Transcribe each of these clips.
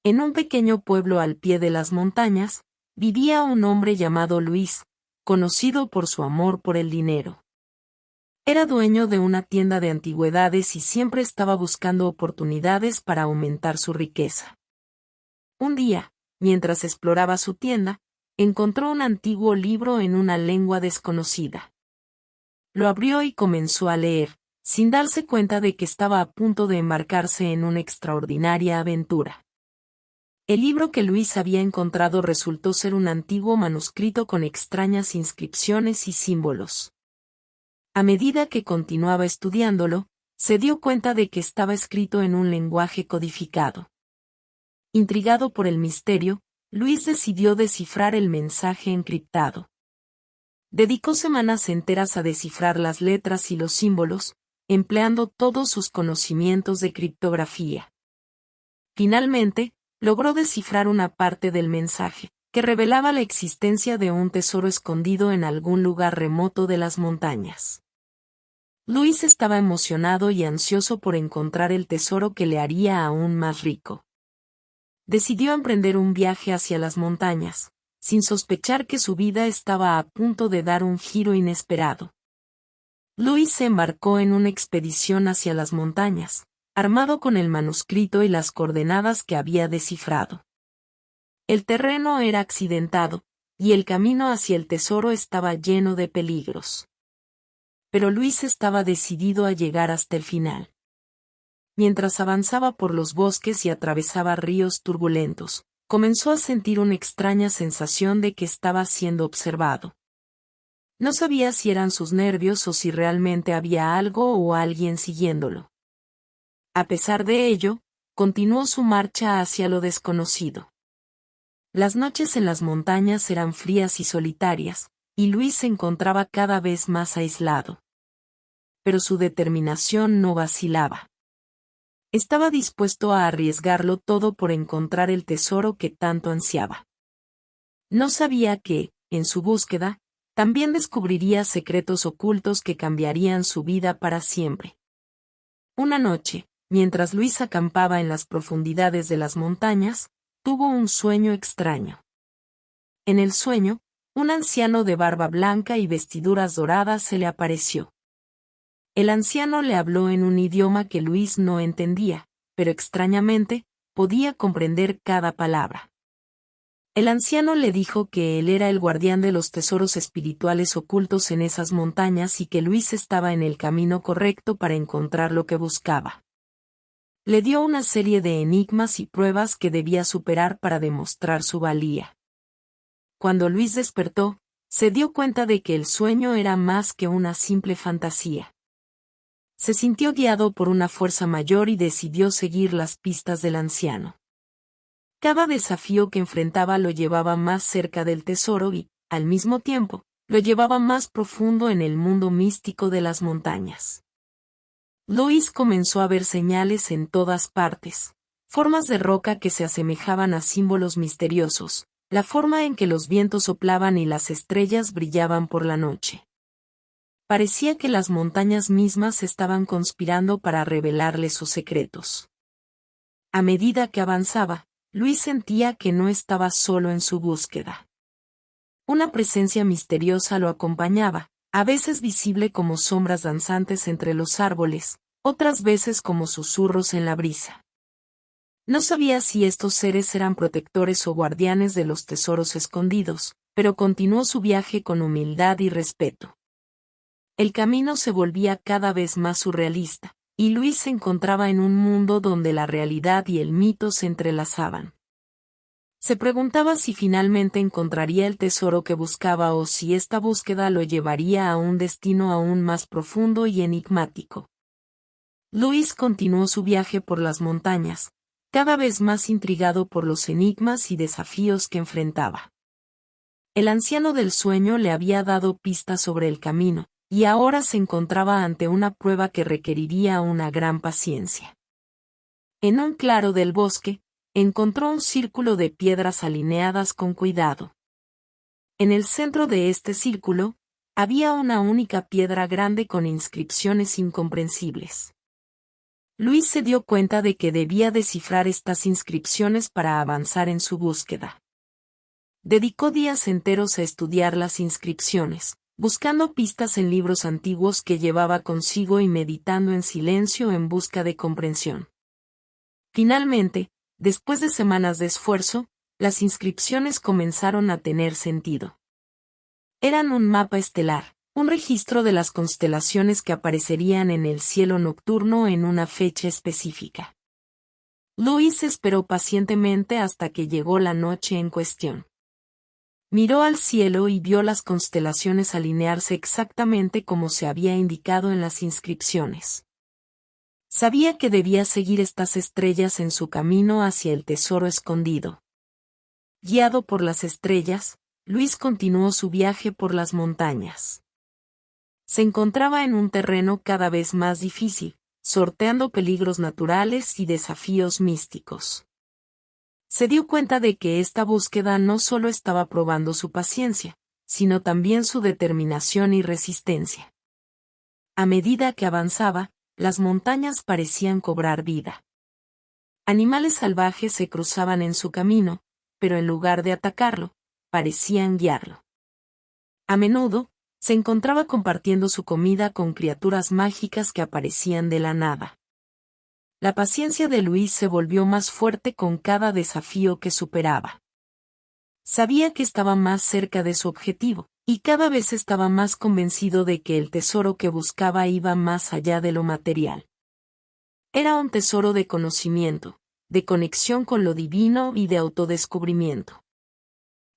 En un pequeño pueblo al pie de las montañas, vivía un hombre llamado Luis, conocido por su amor por el dinero. Era dueño de una tienda de antigüedades y siempre estaba buscando oportunidades para aumentar su riqueza. Un día, mientras exploraba su tienda, encontró un antiguo libro en una lengua desconocida. Lo abrió y comenzó a leer, sin darse cuenta de que estaba a punto de embarcarse en una extraordinaria aventura. El libro que Luis había encontrado resultó ser un antiguo manuscrito con extrañas inscripciones y símbolos. A medida que continuaba estudiándolo, se dio cuenta de que estaba escrito en un lenguaje codificado. Intrigado por el misterio, Luis decidió descifrar el mensaje encriptado. Dedicó semanas enteras a descifrar las letras y los símbolos, empleando todos sus conocimientos de criptografía. Finalmente, logró descifrar una parte del mensaje, que revelaba la existencia de un tesoro escondido en algún lugar remoto de las montañas. Luis estaba emocionado y ansioso por encontrar el tesoro que le haría aún más rico. Decidió emprender un viaje hacia las montañas, sin sospechar que su vida estaba a punto de dar un giro inesperado. Luis se embarcó en una expedición hacia las montañas, armado con el manuscrito y las coordenadas que había descifrado. El terreno era accidentado, y el camino hacia el tesoro estaba lleno de peligros. Pero Luis estaba decidido a llegar hasta el final. Mientras avanzaba por los bosques y atravesaba ríos turbulentos, comenzó a sentir una extraña sensación de que estaba siendo observado. No sabía si eran sus nervios o si realmente había algo o alguien siguiéndolo. A pesar de ello, continuó su marcha hacia lo desconocido. Las noches en las montañas eran frías y solitarias, y Luis se encontraba cada vez más aislado. Pero su determinación no vacilaba. Estaba dispuesto a arriesgarlo todo por encontrar el tesoro que tanto ansiaba. No sabía que, en su búsqueda, también descubriría secretos ocultos que cambiarían su vida para siempre. Una noche, mientras Luis acampaba en las profundidades de las montañas, tuvo un sueño extraño. En el sueño, un anciano de barba blanca y vestiduras doradas se le apareció. El anciano le habló en un idioma que Luis no entendía, pero extrañamente, podía comprender cada palabra. El anciano le dijo que él era el guardián de los tesoros espirituales ocultos en esas montañas y que Luis estaba en el camino correcto para encontrar lo que buscaba. Le dio una serie de enigmas y pruebas que debía superar para demostrar su valía. Cuando Luis despertó, se dio cuenta de que el sueño era más que una simple fantasía. Se sintió guiado por una fuerza mayor y decidió seguir las pistas del anciano. Cada desafío que enfrentaba lo llevaba más cerca del tesoro y, al mismo tiempo, lo llevaba más profundo en el mundo místico de las montañas. Luis comenzó a ver señales en todas partes, formas de roca que se asemejaban a símbolos misteriosos, la forma en que los vientos soplaban y las estrellas brillaban por la noche. Parecía que las montañas mismas estaban conspirando para revelarle sus secretos. A medida que avanzaba, Luis sentía que no estaba solo en su búsqueda. Una presencia misteriosa lo acompañaba, a veces visible como sombras danzantes entre los árboles, otras veces como susurros en la brisa. No sabía si estos seres eran protectores o guardianes de los tesoros escondidos, pero continuó su viaje con humildad y respeto. El camino se volvía cada vez más surrealista, y Luis se encontraba en un mundo donde la realidad y el mito se entrelazaban. Se preguntaba si finalmente encontraría el tesoro que buscaba o si esta búsqueda lo llevaría a un destino aún más profundo y enigmático. Luis continuó su viaje por las montañas, cada vez más intrigado por los enigmas y desafíos que enfrentaba. El anciano del sueño le había dado pistas sobre el camino, y ahora se encontraba ante una prueba que requeriría una gran paciencia. En un claro del bosque, encontró un círculo de piedras alineadas con cuidado. En el centro de este círculo, había una única piedra grande con inscripciones incomprensibles. Luis se dio cuenta de que debía descifrar estas inscripciones para avanzar en su búsqueda. Dedicó días enteros a estudiar las inscripciones, buscando pistas en libros antiguos que llevaba consigo y meditando en silencio en busca de comprensión. Finalmente, después de semanas de esfuerzo, las inscripciones comenzaron a tener sentido. Eran un mapa estelar, un registro de las constelaciones que aparecerían en el cielo nocturno en una fecha específica. Luis esperó pacientemente hasta que llegó la noche en cuestión. Miró al cielo y vio las constelaciones alinearse exactamente como se había indicado en las inscripciones. Sabía que debía seguir estas estrellas en su camino hacia el tesoro escondido. Guiado por las estrellas, Luis continuó su viaje por las montañas. Se encontraba en un terreno cada vez más difícil, sorteando peligros naturales y desafíos místicos. Se dio cuenta de que esta búsqueda no solo estaba probando su paciencia, sino también su determinación y resistencia. A medida que avanzaba, las montañas parecían cobrar vida. Animales salvajes se cruzaban en su camino, pero en lugar de atacarlo, parecían guiarlo. A menudo, se encontraba compartiendo su comida con criaturas mágicas que aparecían de la nada. La paciencia de Luis se volvió más fuerte con cada desafío que superaba. Sabía que estaba más cerca de su objetivo, y cada vez estaba más convencido de que el tesoro que buscaba iba más allá de lo material. Era un tesoro de conocimiento, de conexión con lo divino y de autodescubrimiento.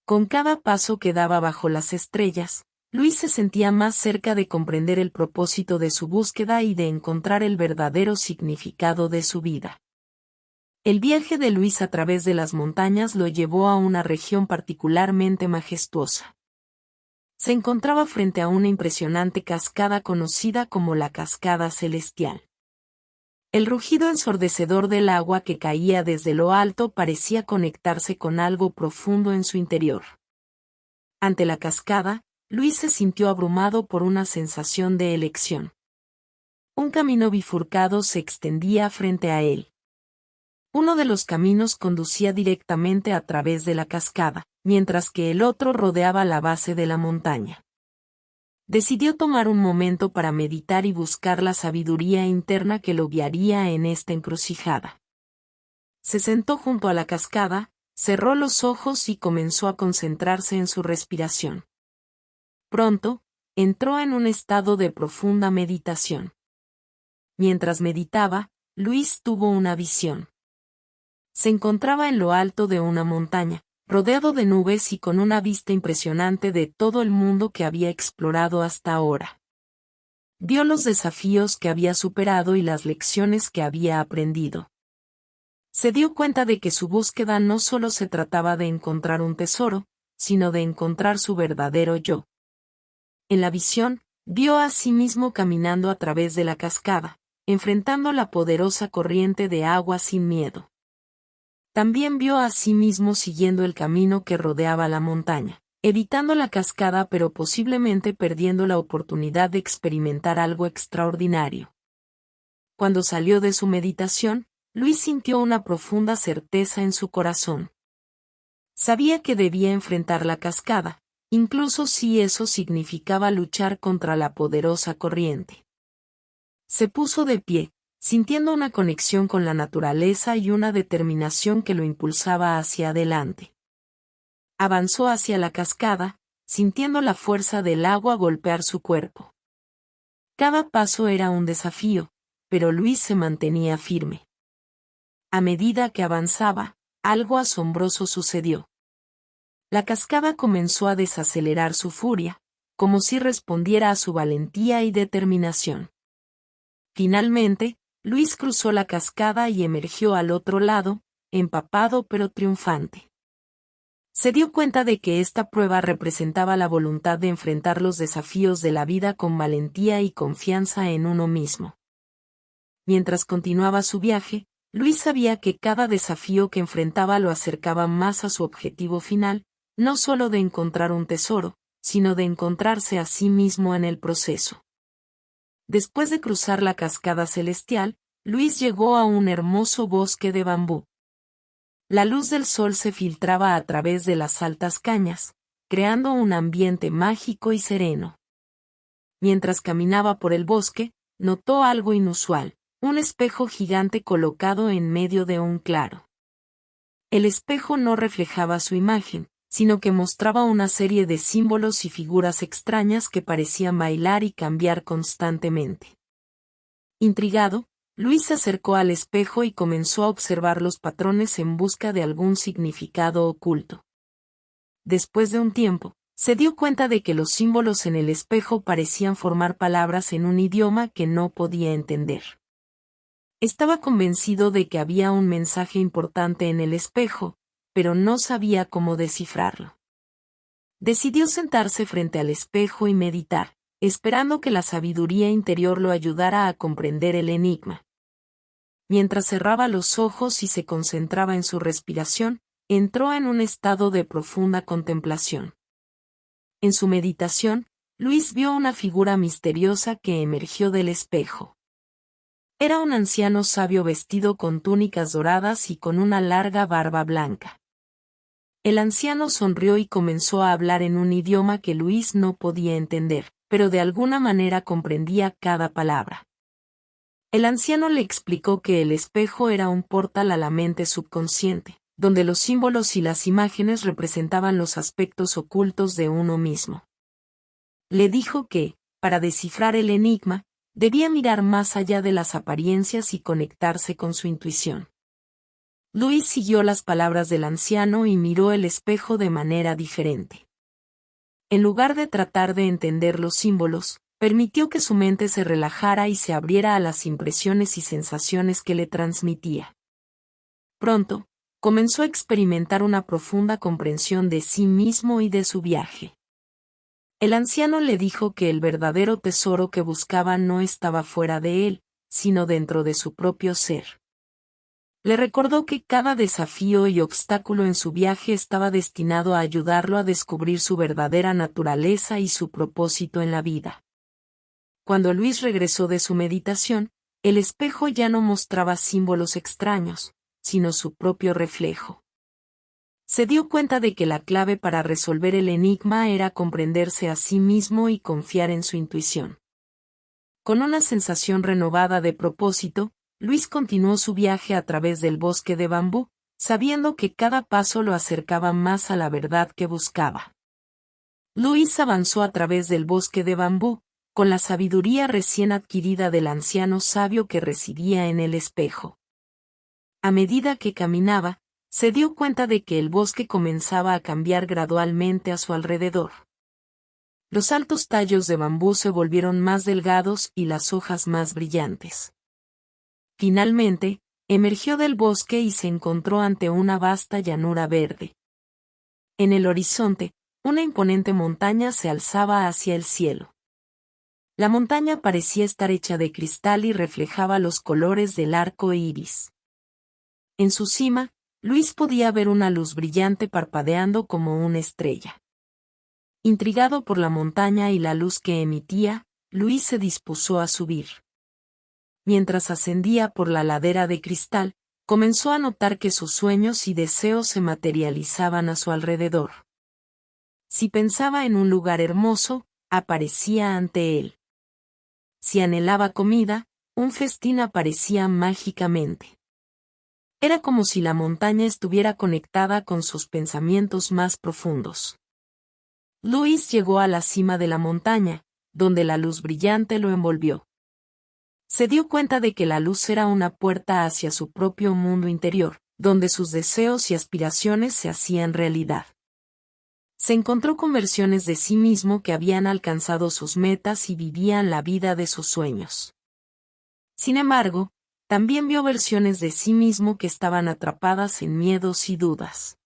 Con cada paso que daba bajo las estrellas, Luis se sentía más cerca de comprender el propósito de su búsqueda y de encontrar el verdadero significado de su vida. El viaje de Luis a través de las montañas lo llevó a una región particularmente majestuosa. Se encontraba frente a una impresionante cascada conocida como la Cascada Celestial. El rugido ensordecedor del agua que caía desde lo alto parecía conectarse con algo profundo en su interior. Ante la cascada, Luis se sintió abrumado por una sensación de elección. Un camino bifurcado se extendía frente a él. Uno de los caminos conducía directamente a través de la cascada, mientras que el otro rodeaba la base de la montaña. Decidió tomar un momento para meditar y buscar la sabiduría interna que lo guiaría en esta encrucijada. Se sentó junto a la cascada, cerró los ojos y comenzó a concentrarse en su respiración. Pronto, entró en un estado de profunda meditación. Mientras meditaba, Luis tuvo una visión. Se encontraba en lo alto de una montaña, rodeado de nubes y con una vista impresionante de todo el mundo que había explorado hasta ahora. Vio los desafíos que había superado y las lecciones que había aprendido. Se dio cuenta de que su búsqueda no solo se trataba de encontrar un tesoro, sino de encontrar su verdadero yo. En la visión, vio a sí mismo caminando a través de la cascada, enfrentando la poderosa corriente de agua sin miedo. También vio a sí mismo siguiendo el camino que rodeaba la montaña, evitando la cascada pero posiblemente perdiendo la oportunidad de experimentar algo extraordinario. Cuando salió de su meditación, Luis sintió una profunda certeza en su corazón. Sabía que debía enfrentar la cascada, incluso si eso significaba luchar contra la poderosa corriente. Se puso de pie, sintiendo una conexión con la naturaleza y una determinación que lo impulsaba hacia adelante. Avanzó hacia la cascada, sintiendo la fuerza del agua golpear su cuerpo. Cada paso era un desafío, pero Luis se mantenía firme. A medida que avanzaba, algo asombroso sucedió. La cascada comenzó a desacelerar su furia, como si respondiera a su valentía y determinación. Finalmente, Luis cruzó la cascada y emergió al otro lado, empapado pero triunfante. Se dio cuenta de que esta prueba representaba la voluntad de enfrentar los desafíos de la vida con valentía y confianza en uno mismo. Mientras continuaba su viaje, Luis sabía que cada desafío que enfrentaba lo acercaba más a su objetivo final, no solo de encontrar un tesoro, sino de encontrarse a sí mismo en el proceso. Después de cruzar la cascada celestial, Luis llegó a un hermoso bosque de bambú. La luz del sol se filtraba a través de las altas cañas, creando un ambiente mágico y sereno. Mientras caminaba por el bosque, notó algo inusual, un espejo gigante colocado en medio de un claro. El espejo no reflejaba su imagen, sino que mostraba una serie de símbolos y figuras extrañas que parecían bailar y cambiar constantemente. Intrigado, Luis se acercó al espejo y comenzó a observar los patrones en busca de algún significado oculto. Después de un tiempo, se dio cuenta de que los símbolos en el espejo parecían formar palabras en un idioma que no podía entender. Estaba convencido de que había un mensaje importante en el espejo, pero no sabía cómo descifrarlo. Decidió sentarse frente al espejo y meditar, esperando que la sabiduría interior lo ayudara a comprender el enigma. Mientras cerraba los ojos y se concentraba en su respiración, entró en un estado de profunda contemplación. En su meditación, Luis vio una figura misteriosa que emergió del espejo. Era un anciano sabio vestido con túnicas doradas y con una larga barba blanca. El anciano sonrió y comenzó a hablar en un idioma que Luis no podía entender, pero de alguna manera comprendía cada palabra. El anciano le explicó que el espejo era un portal a la mente subconsciente, donde los símbolos y las imágenes representaban los aspectos ocultos de uno mismo. Le dijo que, para descifrar el enigma, debía mirar más allá de las apariencias y conectarse con su intuición. Luis siguió las palabras del anciano y miró el espejo de manera diferente. En lugar de tratar de entender los símbolos, permitió que su mente se relajara y se abriera a las impresiones y sensaciones que le transmitía. Pronto, comenzó a experimentar una profunda comprensión de sí mismo y de su viaje. El anciano le dijo que el verdadero tesoro que buscaba no estaba fuera de él, sino dentro de su propio ser. Le recordó que cada desafío y obstáculo en su viaje estaba destinado a ayudarlo a descubrir su verdadera naturaleza y su propósito en la vida. Cuando Luis regresó de su meditación, el espejo ya no mostraba símbolos extraños, sino su propio reflejo. Se dio cuenta de que la clave para resolver el enigma era comprenderse a sí mismo y confiar en su intuición. Con una sensación renovada de propósito, Luis continuó su viaje a través del bosque de bambú, sabiendo que cada paso lo acercaba más a la verdad que buscaba. Luis avanzó a través del bosque de bambú, con la sabiduría recién adquirida del anciano sabio que residía en el espejo. A medida que caminaba, se dio cuenta de que el bosque comenzaba a cambiar gradualmente a su alrededor. Los altos tallos de bambú se volvieron más delgados y las hojas más brillantes. Finalmente, emergió del bosque y se encontró ante una vasta llanura verde. En el horizonte, una imponente montaña se alzaba hacia el cielo. La montaña parecía estar hecha de cristal y reflejaba los colores del arco iris. En su cima, Luis podía ver una luz brillante parpadeando como una estrella. Intrigado por la montaña y la luz que emitía, Luis se dispuso a subir. Mientras ascendía por la ladera de cristal, comenzó a notar que sus sueños y deseos se materializaban a su alrededor. Si pensaba en un lugar hermoso, aparecía ante él. Si anhelaba comida, un festín aparecía mágicamente. Era como si la montaña estuviera conectada con sus pensamientos más profundos. Luis llegó a la cima de la montaña, donde la luz brillante lo envolvió. Se dio cuenta de que la luz era una puerta hacia su propio mundo interior, donde sus deseos y aspiraciones se hacían realidad. Se encontró con versiones de sí mismo que habían alcanzado sus metas y vivían la vida de sus sueños. Sin embargo, también vio versiones de sí mismo que estaban atrapadas en miedos y dudas.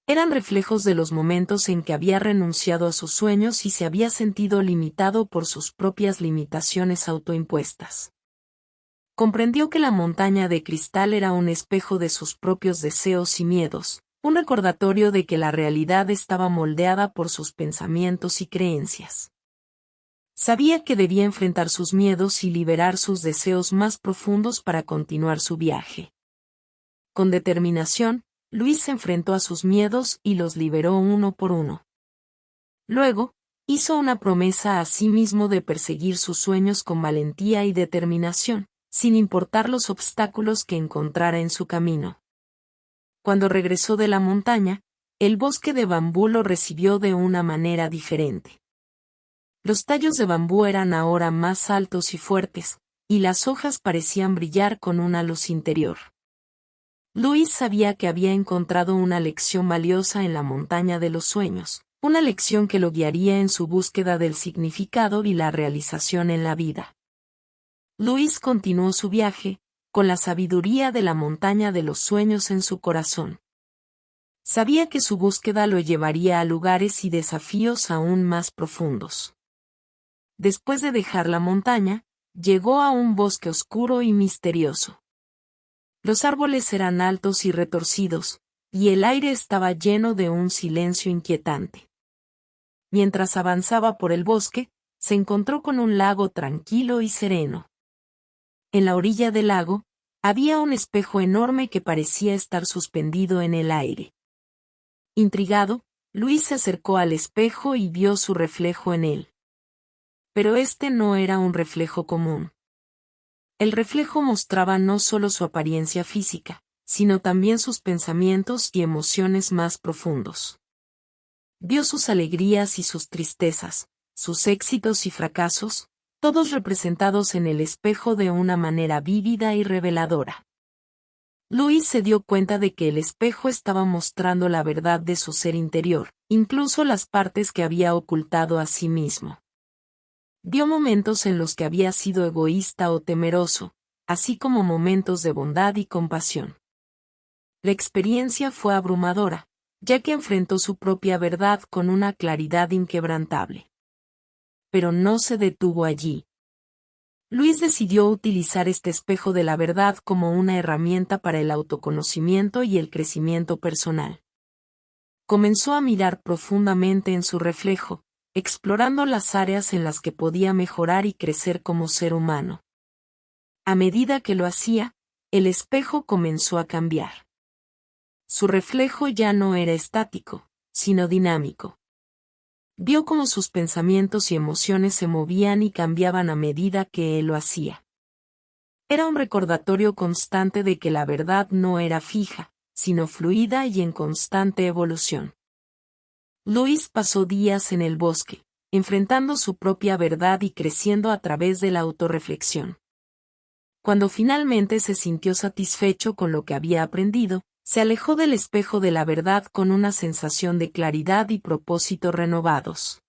Eran reflejos de los momentos en que había renunciado a sus sueños y se había sentido limitado por sus propias limitaciones autoimpuestas. Comprendió que la montaña de cristal era un espejo de sus propios deseos y miedos, un recordatorio de que la realidad estaba moldeada por sus pensamientos y creencias. Sabía que debía enfrentar sus miedos y liberar sus deseos más profundos para continuar su viaje. Con determinación, Luis se enfrentó a sus miedos y los liberó uno por uno. Luego, hizo una promesa a sí mismo de perseguir sus sueños con valentía y determinación, sin importar los obstáculos que encontrara en su camino. Cuando regresó de la montaña, el bosque de bambú lo recibió de una manera diferente. Los tallos de bambú eran ahora más altos y fuertes, y las hojas parecían brillar con una luz interior. Luis sabía que había encontrado una lección valiosa en la montaña de los sueños, una lección que lo guiaría en su búsqueda del significado y la realización en la vida. Luis continuó su viaje, con la sabiduría de la montaña de los sueños en su corazón. Sabía que su búsqueda lo llevaría a lugares y desafíos aún más profundos. Después de dejar la montaña, llegó a un bosque oscuro y misterioso. Los árboles eran altos y retorcidos, y el aire estaba lleno de un silencio inquietante. Mientras avanzaba por el bosque, se encontró con un lago tranquilo y sereno. En la orilla del lago, había un espejo enorme que parecía estar suspendido en el aire. Intrigado, Luis se acercó al espejo y vio su reflejo en él. Pero este no era un reflejo común. El reflejo mostraba no solo su apariencia física, sino también sus pensamientos y emociones más profundos. Vio sus alegrías y sus tristezas, sus éxitos y fracasos, todos representados en el espejo de una manera vívida y reveladora. Luis se dio cuenta de que el espejo estaba mostrando la verdad de su ser interior, incluso las partes que había ocultado a sí mismo. Vio momentos en los que había sido egoísta o temeroso, así como momentos de bondad y compasión. La experiencia fue abrumadora, ya que enfrentó su propia verdad con una claridad inquebrantable. Pero no se detuvo allí. Luis decidió utilizar este espejo de la verdad como una herramienta para el autoconocimiento y el crecimiento personal. Comenzó a mirar profundamente en su reflejo, explorando las áreas en las que podía mejorar y crecer como ser humano. A medida que lo hacía, el espejo comenzó a cambiar. Su reflejo ya no era estático, sino dinámico. Vio cómo sus pensamientos y emociones se movían y cambiaban a medida que él lo hacía. Era un recordatorio constante de que la verdad no era fija, sino fluida y en constante evolución. Luis pasó días en el bosque, enfrentando su propia verdad y creciendo a través de la autorreflexión. Cuando finalmente se sintió satisfecho con lo que había aprendido, se alejó del espejo de la verdad con una sensación de claridad y propósito renovados.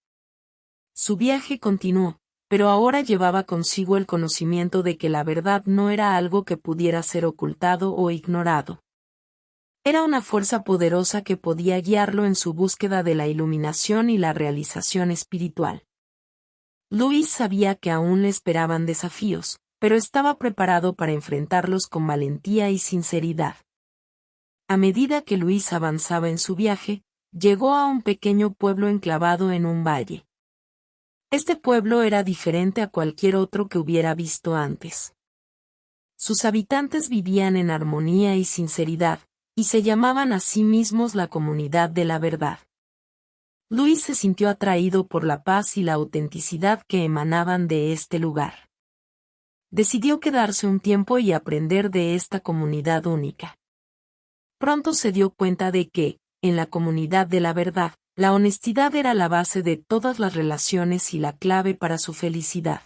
Su viaje continuó, pero ahora llevaba consigo el conocimiento de que la verdad no era algo que pudiera ser ocultado o ignorado. Era una fuerza poderosa que podía guiarlo en su búsqueda de la iluminación y la realización espiritual. Luis sabía que aún le esperaban desafíos, pero estaba preparado para enfrentarlos con valentía y sinceridad. A medida que Luis avanzaba en su viaje, llegó a un pequeño pueblo enclavado en un valle. Este pueblo era diferente a cualquier otro que hubiera visto antes. Sus habitantes vivían en armonía y sinceridad, y se llamaban a sí mismos la comunidad de la verdad. Luis se sintió atraído por la paz y la autenticidad que emanaban de este lugar. Decidió quedarse un tiempo y aprender de esta comunidad única. Pronto se dio cuenta de que, en la comunidad de la verdad, la honestidad era la base de todas las relaciones y la clave para su felicidad.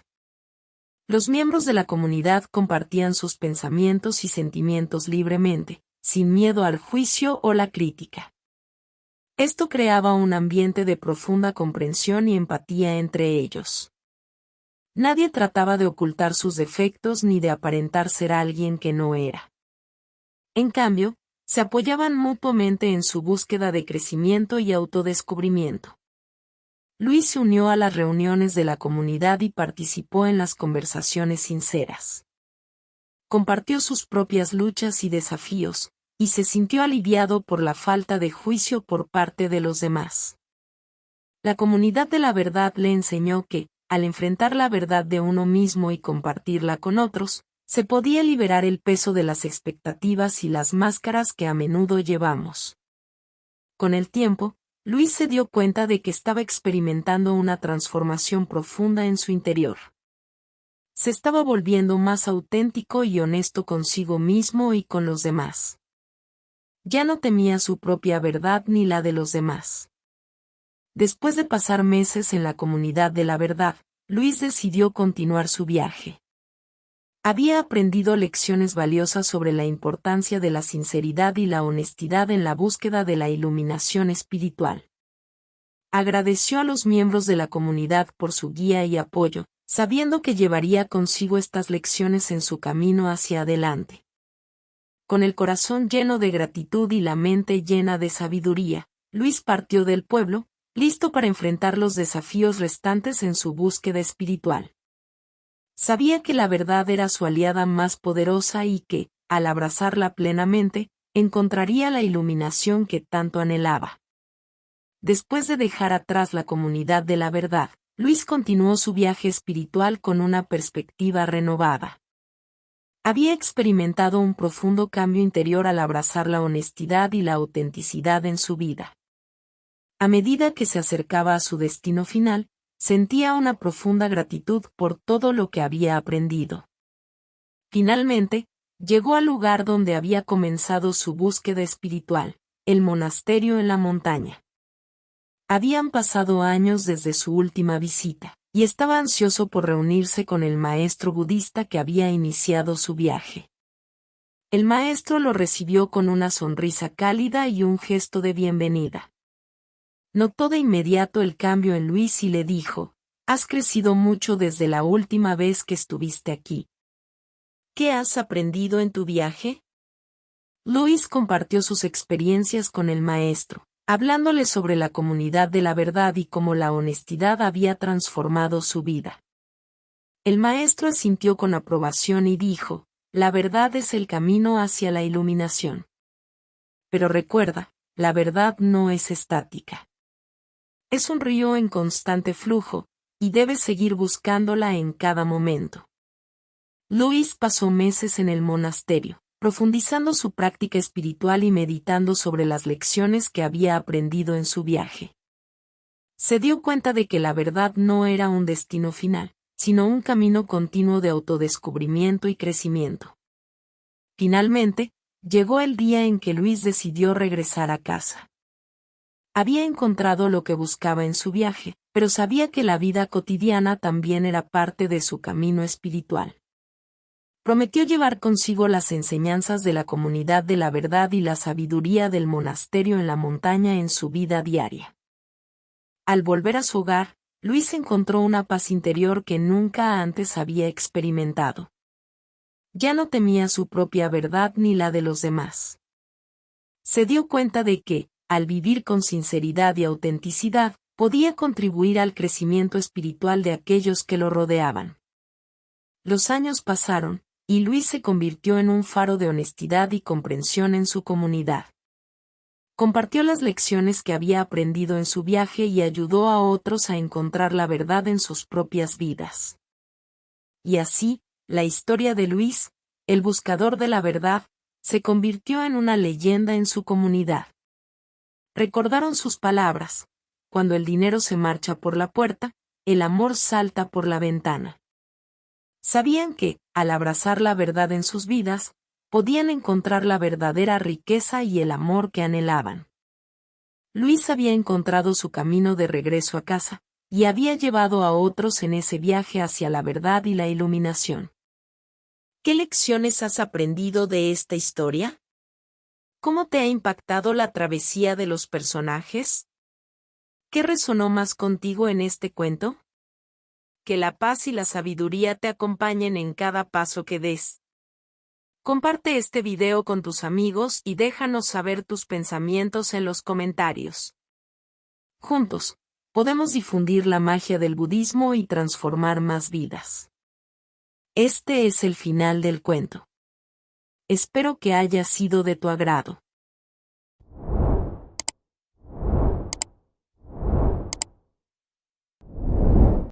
Los miembros de la comunidad compartían sus pensamientos y sentimientos libremente, sin miedo al juicio o la crítica. Esto creaba un ambiente de profunda comprensión y empatía entre ellos. Nadie trataba de ocultar sus defectos ni de aparentar ser alguien que no era. En cambio, se apoyaban mutuamente en su búsqueda de crecimiento y autodescubrimiento. Luis se unió a las reuniones de la comunidad y participó en las conversaciones sinceras. Compartió sus propias luchas y desafíos, y se sintió aliviado por la falta de juicio por parte de los demás. La comunidad de la verdad le enseñó que, al enfrentar la verdad de uno mismo y compartirla con otros, se podía liberar el peso de las expectativas y las máscaras que a menudo llevamos. Con el tiempo, Luis se dio cuenta de que estaba experimentando una transformación profunda en su interior. Se estaba volviendo más auténtico y honesto consigo mismo y con los demás. Ya no temía su propia verdad ni la de los demás. Después de pasar meses en la comunidad de la verdad, Luis decidió continuar su viaje. Había aprendido lecciones valiosas sobre la importancia de la sinceridad y la honestidad en la búsqueda de la iluminación espiritual. Agradeció a los miembros de la comunidad por su guía y apoyo, sabiendo que llevaría consigo estas lecciones en su camino hacia adelante. Con el corazón lleno de gratitud y la mente llena de sabiduría, Luis partió del pueblo, listo para enfrentar los desafíos restantes en su búsqueda espiritual. Sabía que la verdad era su aliada más poderosa y que, al abrazarla plenamente, encontraría la iluminación que tanto anhelaba. Después de dejar atrás la comunidad de la verdad, Luis continuó su viaje espiritual con una perspectiva renovada. Había experimentado un profundo cambio interior al abrazar la honestidad y la autenticidad en su vida. A medida que se acercaba a su destino final, sentía una profunda gratitud por todo lo que había aprendido. Finalmente, llegó al lugar donde había comenzado su búsqueda espiritual, el monasterio en la montaña. Habían pasado años desde su última visita, y estaba ansioso por reunirse con el maestro budista que había iniciado su viaje. El maestro lo recibió con una sonrisa cálida y un gesto de bienvenida. Notó de inmediato el cambio en Luis y le dijo: «Has crecido mucho desde la última vez que estuviste aquí. ¿Qué has aprendido en tu viaje?». Luis compartió sus experiencias con el maestro, hablándole sobre la comunidad de la verdad y cómo la honestidad había transformado su vida. El maestro asintió con aprobación y dijo: «La verdad es el camino hacia la iluminación. Pero recuerda, la verdad no es estática. Es un río en constante flujo, y debes seguir buscándola en cada momento». Luis pasó meses en el monasterio, profundizando su práctica espiritual y meditando sobre las lecciones que había aprendido en su viaje. Se dio cuenta de que la verdad no era un destino final, sino un camino continuo de autodescubrimiento y crecimiento. Finalmente, llegó el día en que Luis decidió regresar a casa. Había encontrado lo que buscaba en su viaje, pero sabía que la vida cotidiana también era parte de su camino espiritual. Prometió llevar consigo las enseñanzas de la comunidad de la verdad y la sabiduría del monasterio en la montaña en su vida diaria. Al volver a su hogar, Luis encontró una paz interior que nunca antes había experimentado. Ya no temía su propia verdad ni la de los demás. Se dio cuenta de que, al vivir con sinceridad y autenticidad, podía contribuir al crecimiento espiritual de aquellos que lo rodeaban. Los años pasaron, y Luis se convirtió en un faro de honestidad y comprensión en su comunidad. Compartió las lecciones que había aprendido en su viaje y ayudó a otros a encontrar la verdad en sus propias vidas. Y así, la historia de Luis, el buscador de la verdad, se convirtió en una leyenda en su comunidad. Recordaron sus palabras: «Cuando el dinero se marcha por la puerta, el amor salta por la ventana». Sabían que, al abrazar la verdad en sus vidas, podían encontrar la verdadera riqueza y el amor que anhelaban. Luis había encontrado su camino de regreso a casa, y había llevado a otros en ese viaje hacia la verdad y la iluminación. ¿Qué lecciones has aprendido de esta historia? ¿Cómo te ha impactado la travesía de los personajes? ¿Qué resonó más contigo en este cuento? Que la paz y la sabiduría te acompañen en cada paso que des. Comparte este video con tus amigos y déjanos saber tus pensamientos en los comentarios. Juntos, podemos difundir la magia del budismo y transformar más vidas. Este es el final del cuento. Espero que haya sido de tu agrado.